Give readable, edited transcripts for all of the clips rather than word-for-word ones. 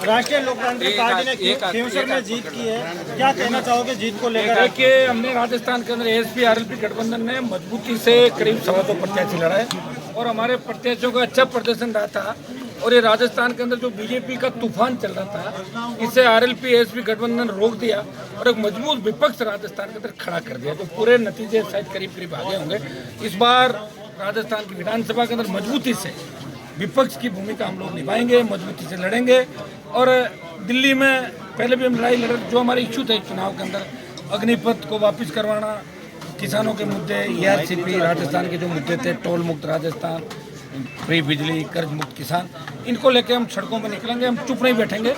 राष्ट्रीय लोकतांत्रिक पार्टी ने खींवसर में जीत की है, क्या कहना चाहोगे जीत को लेकर? देखिए, हमने राजस्थान के अंदर एएसपी आरएलपी गठबंधन ने मजबूती से करीब 125 प्रत्याशी लड़ा है और हमारे प्रत्याशियों का अच्छा प्रदर्शन रहा था। और ये राजस्थान के अंदर जो बीजेपी का तूफान चल रहा था, इससे आरएलपी एएसपी गठबंधन रोक दिया और एक मजबूत विपक्ष राजस्थान के अंदर खड़ा कर दिया। तो पूरे नतीजे शायद करीब आगे होंगे। इस बार राजस्थान की विधानसभा के अंदर मजबूती से विपक्ष की भूमिका हम लोग निभाएंगे, मजबूती से लड़ेंगे। और दिल्ली में पहले भी हम लड़ाई लड़े, जो हमारे इश्यू थे चुनाव के अंदर, अग्निपथ को वापस करवाना, किसानों के मुद्दे, ERCP, राजस्थान के जो मुद्दे थे, टोल मुक्त राजस्थान, फ्री बिजली, कर्ज मुक्त किसान, इनको लेके हम सड़कों पर निकलेंगे। हम चुप नहीं बैठेंगे।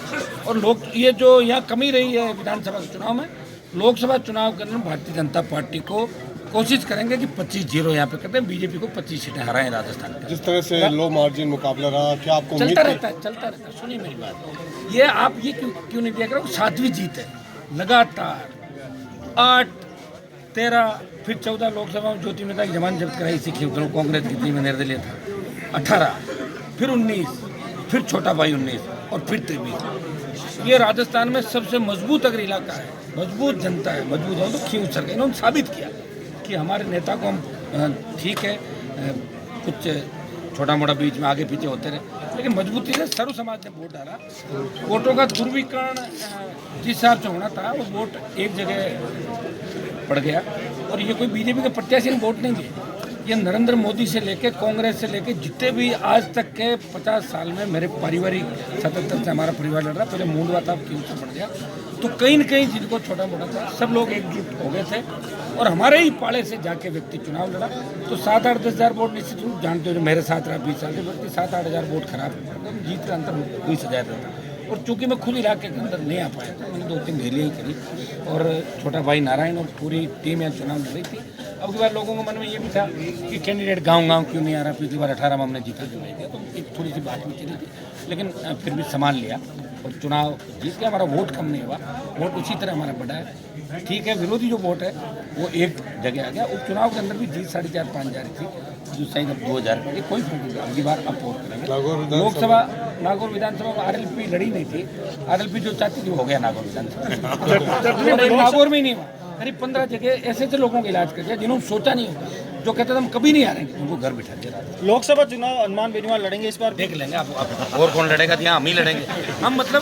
और लोग ये जो यहाँ कमी रही है विधानसभा के चुनाव में, लोकसभा चुनाव के अंदर भारतीय जनता पार्टी को कोशिश करेंगे कि 25-0 यहाँ पे करते हैं, बीजेपी को 25 सीटें हराएं राजस्थान में। जिस तरह से लो मार्जिन मुकाबला रहा, क्या आपको चलता रहता है। सुनिए मेरी बात, ये आप ये क्यों नहीं देख रहे हो? 7वीं जीत है लगातार। 8, 13, फिर 14 लोकसभा में ज्योति मेहता की जमानत जब्त कराई थी, कांग्रेस की थी में निर्दलीय था। 18, फिर 19, फिर छोटा भाई 19 और फिर 23। ये राजस्थान में सबसे मजबूत अगर इलाका है, मजबूत जनता है, मजबूत है तो खींवसर का इन्होंने साबित किया कि हमारे नेता को हम ठीक है, कुछ छोटा मोटा बीच में आगे पीछे होते रहे, लेकिन मजबूती से सर्व समाज ने वोट डाला। वोटों का दुर्विकरण जिस हिसाब से होना था, वो वोट एक जगह पड़ गया। और ये कोई बीजेपी के प्रत्याशी ने वोट नहीं दिए। ये नरेंद्र मोदी से लेके कांग्रेस से लेके जितने भी आज तक के 50 साल में मेरे पारिवारिक 77 से हमारा परिवार लड़ रहा, पहले मूंडवा था, अब क्यों से बढ़ गया, तो कहीं न कहीं जिनको छोटा मोटा था सब लोग एकजुट हो गए थे और हमारे ही पाले से जाके व्यक्ति चुनाव लड़ा। तो 7-8, 10 हज़ार वोट निश्चित रूप जानते हो, जो मेरे साथ रहा 20 साल से, व्यक्ति 7-8 हज़ार वोट खराब जीत का अंतर हुई सजा था। और चूंकि मैं खुद इलाके के अंदर नहीं आ पाया था, मैंने 2-3 रैलियाँ ही करी और छोटा भाई नारायण और पूरी टीम यहाँ चुनाव लड़ रही थी। अब की बार लोगों के मन में ये भी था कि कैंडिडेट गांव क्यों नहीं आ रहा। पिछली बार 18 में हमने जीता क्यों नहीं दिया, तो एक थोड़ी सी बात भी चली थी, लेकिन फिर भी संभाल लिया और चुनाव जीत के हमारा वोट कम नहीं हुआ, वोट उसी तरह हमारा बढ़ा है। ठीक है, विरोधी जो वोट है वो एक जगह आ गया। उपचुनाव के अंदर भी जीत 4.5-5 हज़ार थी, जो शायद अब 2 हज़ार की, कोई फर्क नहीं। अगली बार अब वोट करेंगे। लोकसभा नागौर विधानसभा में आरएलपी लड़ी नहीं थी, आरएलपी जो चाहती थी हो गया नागौर विधानसभा। और नागौर में ही नहीं हुआ, करीब 15 जगह ऐसे लोगों का इलाज कर दिया जिन्होंने सोचा नहीं होगा, जो कहते थे हम कभी नहीं हारेंगे, उनको घर बिठा दिया। लोकसभा चुनाव अनुमान बेनीवाल लड़ेंगे इस बार? देख लेंगे आप और कौन लड़ेगा, यहाँ हम ही लड़ेंगे। हम मतलब